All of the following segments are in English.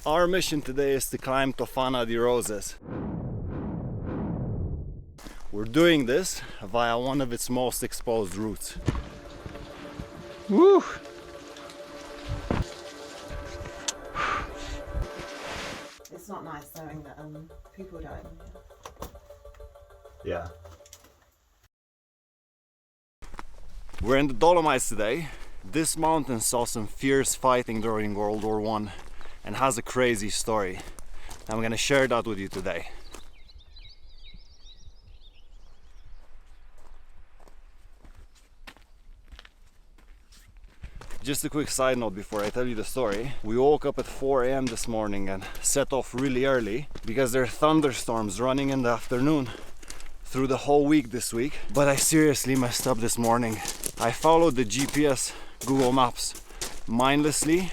Our mission today is to climb Tofana Di Rozes. We're doing this via one of its most exposed routes. Woo! It's not nice knowing that people die. Yeah. We're in the Dolomites today. This mountain saw some fierce fighting during World War I and has a crazy story. I'm gonna share that with you today. Just a quick side note before I tell you the story. We woke up at 4 a.m. this morning and set off really early because there are thunderstorms running in the afternoon through the whole week this week. But I seriously messed up this morning. I followed the GPS, Google Maps, mindlessly,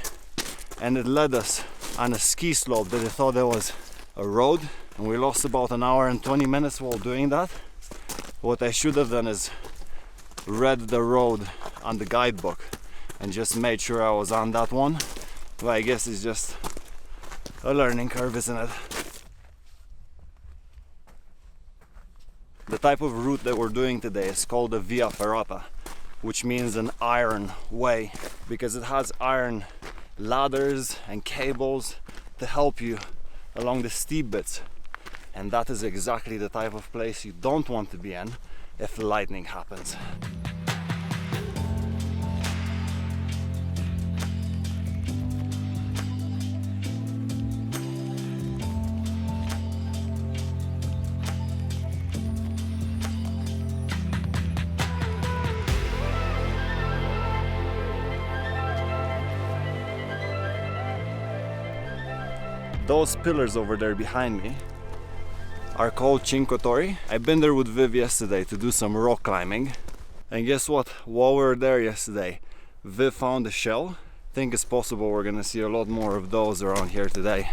and it led us on a ski slope that I thought there was a road, and we lost about an hour and 20 minutes while doing that. What I should have done is read the road on the guidebook and just made sure I was on that one. But I guess it's just a learning curve, isn't it? The type of route that we're doing today is called the Via Ferrata, which means an iron way, because it has iron ladders and cables to help you along the steep bits. And that is exactly the type of place you don't want to be in if lightning happens. Those pillars over there behind me are called Cinque. I've been there with Viv yesterday to do some rock climbing. And guess what? While we were there yesterday, Viv found a shell. I think it's possible we're gonna see a lot more of those around here today.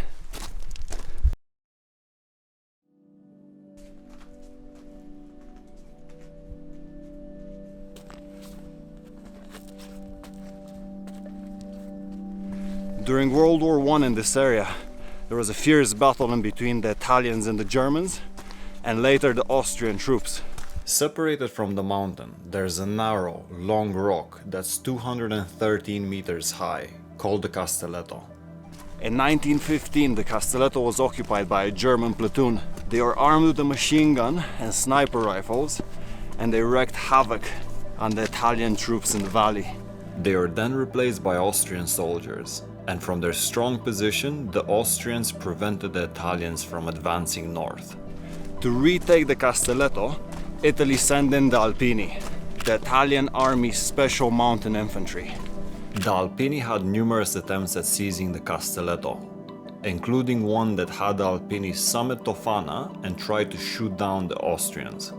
During World War I in this area, there was a fierce battle in between the Italians and the Germans, and later the Austrian troops. Separated from the mountain, there's a narrow, long rock that's 213 meters high, called the Castelletto. In 1915, the Castelletto was occupied by a German platoon. They were armed with a machine gun and sniper rifles, and they wreaked havoc on the Italian troops in the valley. They were then replaced by Austrian soldiers. And from their strong position, the Austrians prevented the Italians from advancing north. To retake the Castelletto, Italy sent in the Alpini, the Italian Army's special mountain infantry. The Alpini had numerous attempts at seizing the Castelletto, including one that had the Alpini summit Tofana and try to shoot down the Austrians.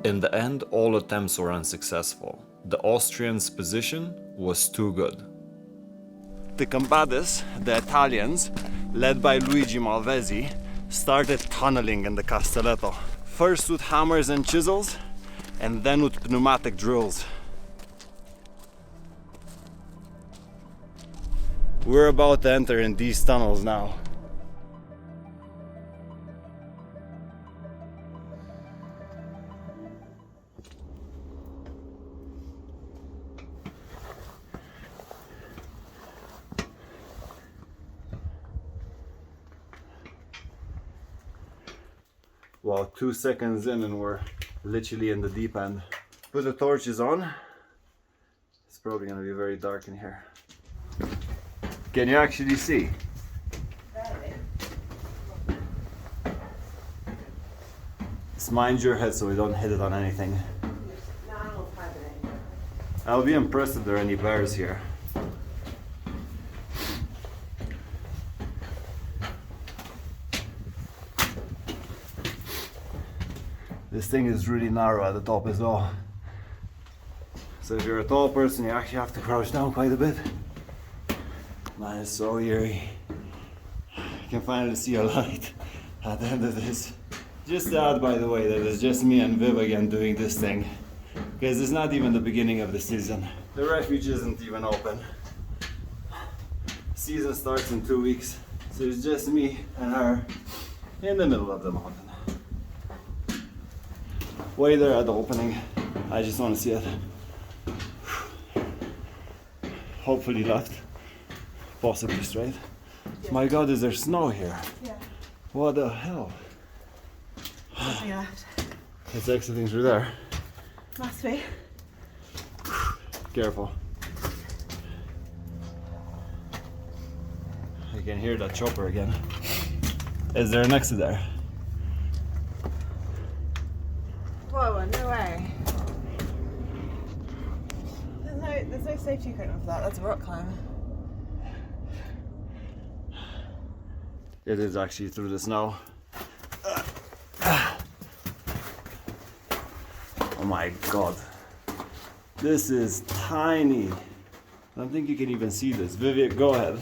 In the end, all attempts were unsuccessful. The Austrians' position was too good. To combat this, the Italians, led by Luigi Malvesi, started tunneling in the Castelletto. First with hammers and chisels, and then with pneumatic drills. We're about to enter in these tunnels now. Well, 2 seconds in and we're literally in the deep end. Put the torches on. It's probably gonna be very dark in here. Can you actually see? Just mind your head so we don't hit it on anything. I'll be impressed if there are any bears here. This thing is really narrow at the top as well. So if you're a tall person, you actually have to crouch down quite a bit. Man, it's so eerie. You can finally see a light at the end of this. Just to add, by the way, that it's just me and Viv again doing this thing. Because it's not even the beginning of the season. The refuge isn't even open. Season starts in 2 weeks. So it's just me and her in the middle of the mountain. Way there at the opening. I just want to see it. Hopefully left. Possibly straight. Yeah. My god, is there snow here? Yeah. What the hell? Nothing left. It's exiting through there. Must be. Careful. I can hear that chopper again. Is there an exit there? Whoa, no way. There's no safety equipment for that. That's a rock climb. It is actually through the snow. Oh my god. This is tiny. I don't think you can even see this. Vivian, go ahead.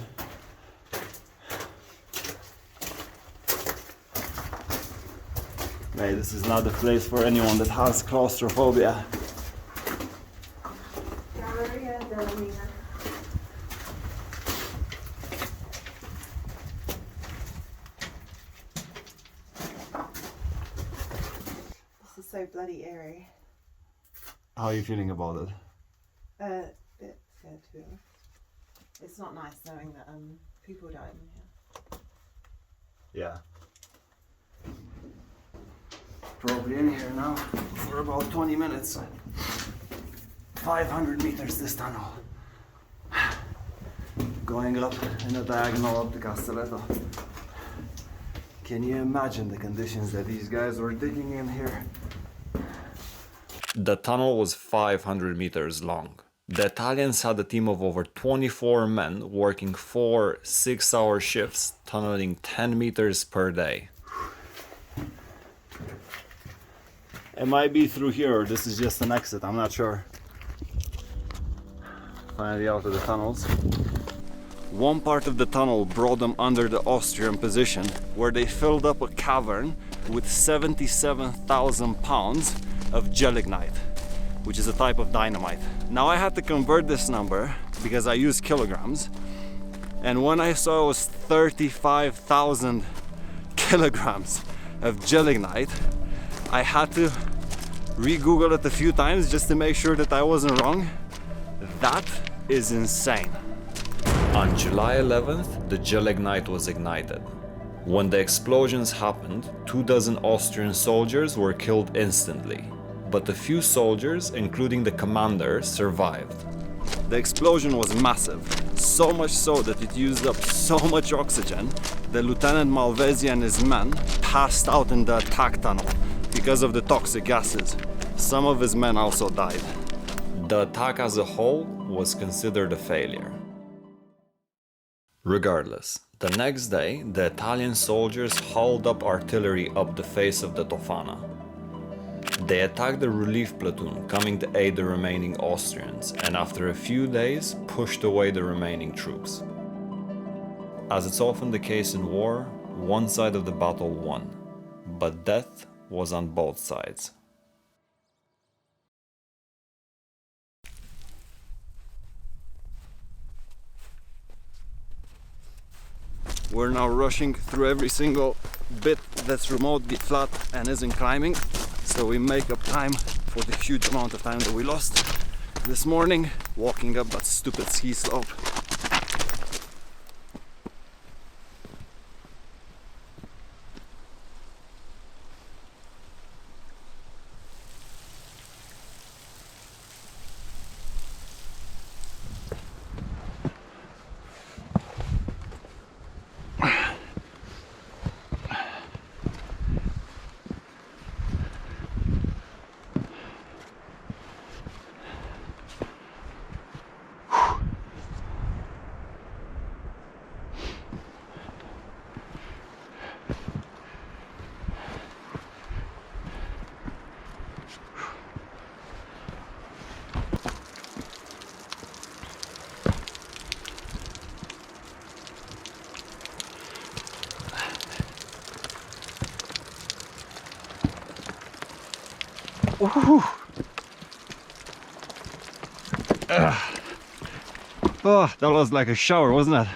Hey, this is not the place for anyone that has claustrophobia. This is so bloody eerie. How are you feeling about it? Bit scared, to be honest. It's not nice knowing that people died in here. Yeah. Probably in here now for about 20 minutes. 500 meters this tunnel. Going up in a diagonal up the Castelletto. Can you imagine the conditions that these guys were digging in here? The tunnel was 500 meters long. The Italians had a team of over 24 men working 4 6-hour shifts, tunneling 10 meters per day. It might be through here, or this is just an exit, I'm not sure. Finally out of the tunnels. One part of the tunnel brought them under the Austrian position, where they filled up a cavern with 77,000 pounds of gelignite, which is a type of dynamite. Now I had to convert this number because I use kilograms, and when I saw it was 35,000 kilograms of gelignite, I had to re-Google it a few times just to make sure that I wasn't wrong. That is insane. On July 11th, the gelignite was ignited. When the explosions happened, 24 Austrian soldiers were killed instantly. But a few soldiers, including the commander, survived. The explosion was massive, so much so that it used up so much oxygen that Lieutenant Malvesi and his men passed out in the attack tunnel because of the toxic gases. Some of his men also died. The attack as a whole was considered a failure. Regardless, the next day, the Italian soldiers hauled up artillery up the face of the Tofana. They attacked the relief platoon coming to aid the remaining Austrians, and after a few days pushed away the remaining troops. As it's often the case in war, one side of the battle won, but death was on both sides. We're now rushing through every single bit that's remotely flat and isn't climbing, so we make up time for the huge amount of time that we lost this morning walking up that stupid ski slope. Oh, that was like a shower, wasn't it?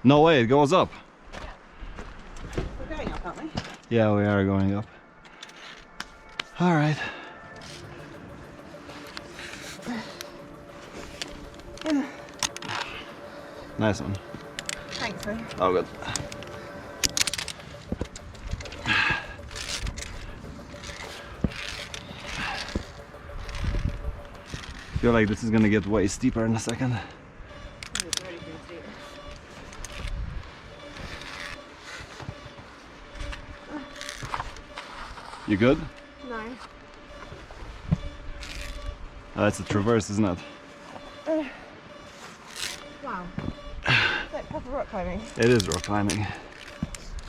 No way, it goes up. We're going up, aren't we? Yeah, we are going up. All right. Nice one. Thanks, man. Oh, good. I feel like this is gonna get way steeper in a second. It's already pretty steep. You good? No. Oh, that's a traverse, isn't it? Wow. It's like proper rock climbing. It is rock climbing. I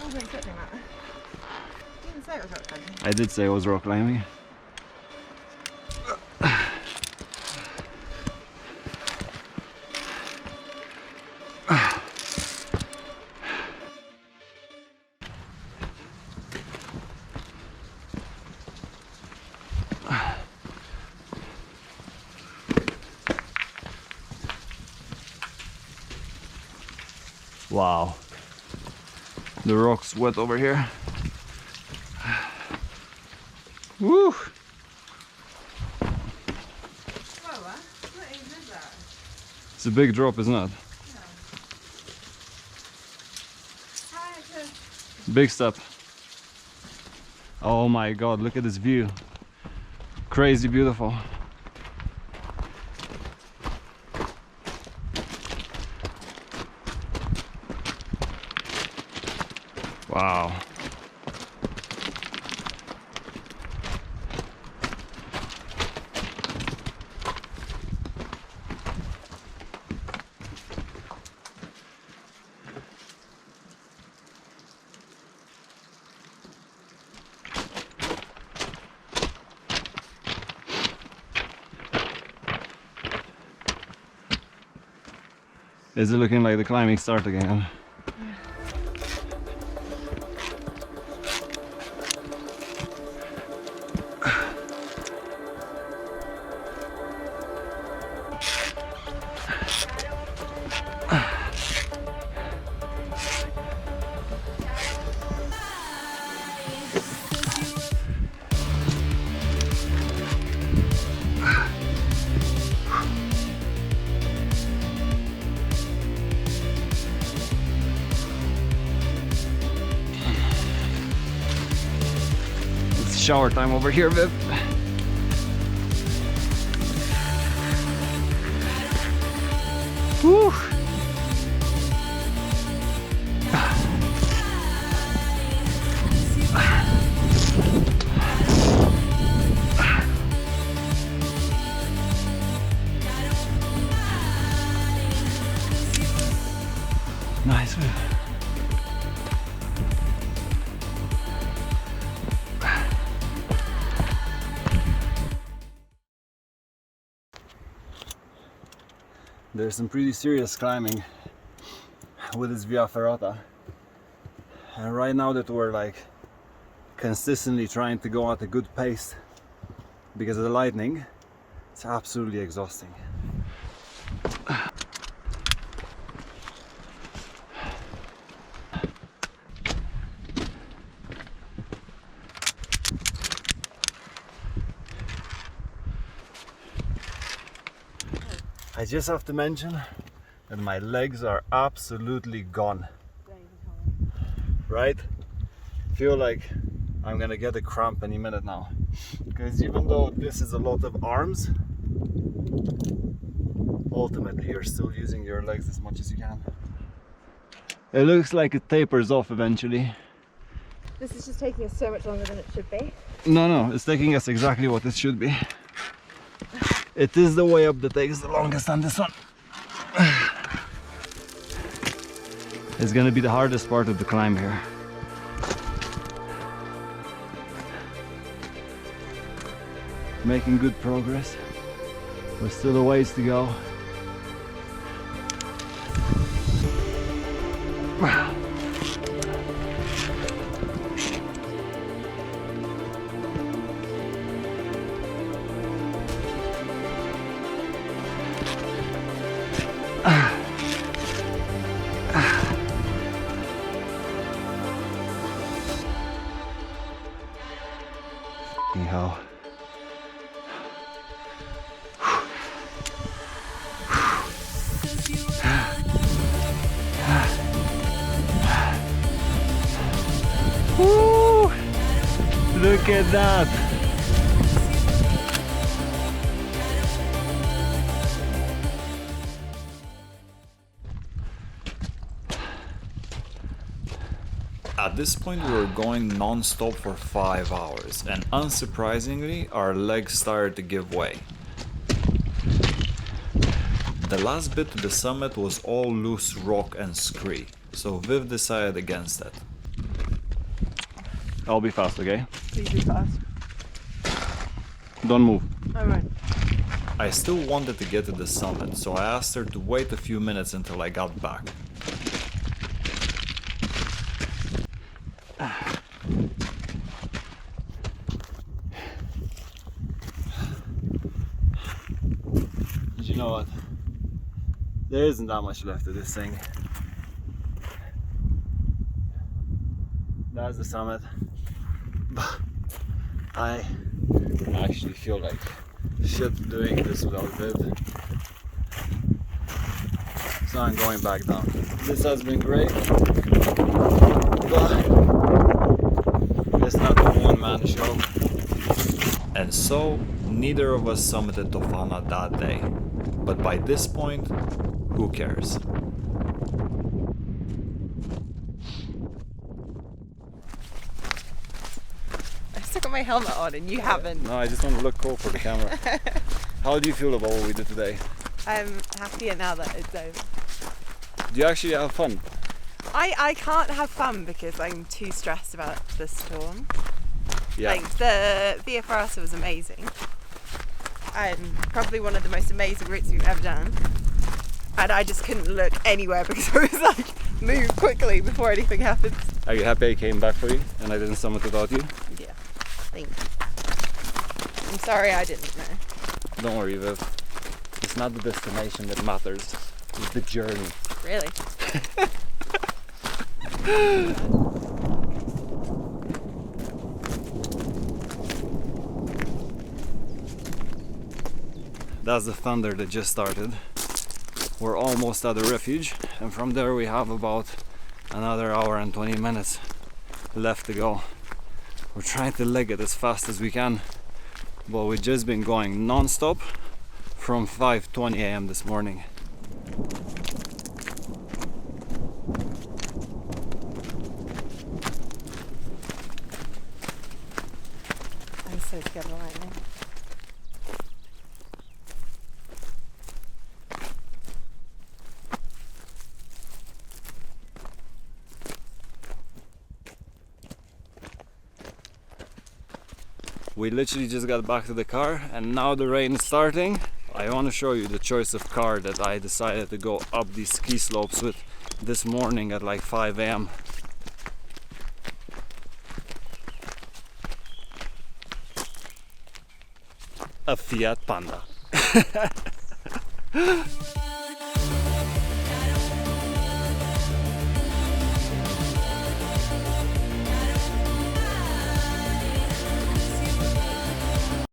wasn't expecting that. You didn't say it was rock climbing. I did say it was rock climbing. Wow, the rock's wet over here. Woo! Whoa, what even is that? It's a big drop, isn't it? Yeah. Hi, it's Big step. Oh my god, look at this view. Crazy beautiful. Wow. Is it looking like the climbing start again? Shower time over here, Viv. Woo. Nice, Viv. There's some pretty serious climbing with this Via Ferrata, and right now that we're like consistently trying to go at a good pace because of the lightning, it's absolutely exhausting. I just have to mention that my legs are absolutely gone. Right? Feel like I'm gonna get a cramp any minute now. Because even though this is a lot of arms, ultimately you're still using your legs as much as you can. It looks like it tapers off eventually. This is just taking us so much longer than it should be. No, it's taking us exactly what it should be. It is the way up that takes the longest on this one. It's gonna be the hardest part of the climb here. Making good progress. There's still a ways to go. anyhow. Woo! Look at that! At this point we were going non-stop for 5 hours, and unsurprisingly our legs started to give way. The last bit to the summit was all loose rock and scree, so Viv decided against it. I'll be fast, okay? Please be fast. Don't move. Alright. I still wanted to get to the summit, so I asked her to wait a few minutes until I got back. You know what? There isn't that much left of this thing. That's the summit. But I actually feel like shit doing this without Viv. So I'm going back down. This has been great, but it's not a one-man show. And so, neither of us summited Tofana that day. But by this point, who cares? I still got my helmet on and you haven't. No, I just want to look cool for the camera. How do you feel about what we did today? I'm happier now that it's over. Do you actually have fun? I can't have fun because I'm too stressed about the storm. Yeah. Like, the Via Ferrata was amazing. And probably one of the most amazing routes we've ever done. And I just couldn't look anywhere because I was like, move quickly before anything happens. Are you happy I came back for you and I didn't summit without you? Yeah, thank you. I'm sorry I didn't know. Don't worry, Viv. It's not the destination that matters. It's the journey. Really? That's the thunder that just started. We're almost at the refuge, and from there we have about another hour and 20 minutes left to go. We're trying to leg it as fast as we can, but we've just been going non-stop from 5:20 a.m. this morning. I'm so scared of lightning. We literally just got back to the car and now the rain is starting. I want to show you the choice of car that I decided to go up these ski slopes with this morning at like 5 a.m. A Fiat Panda.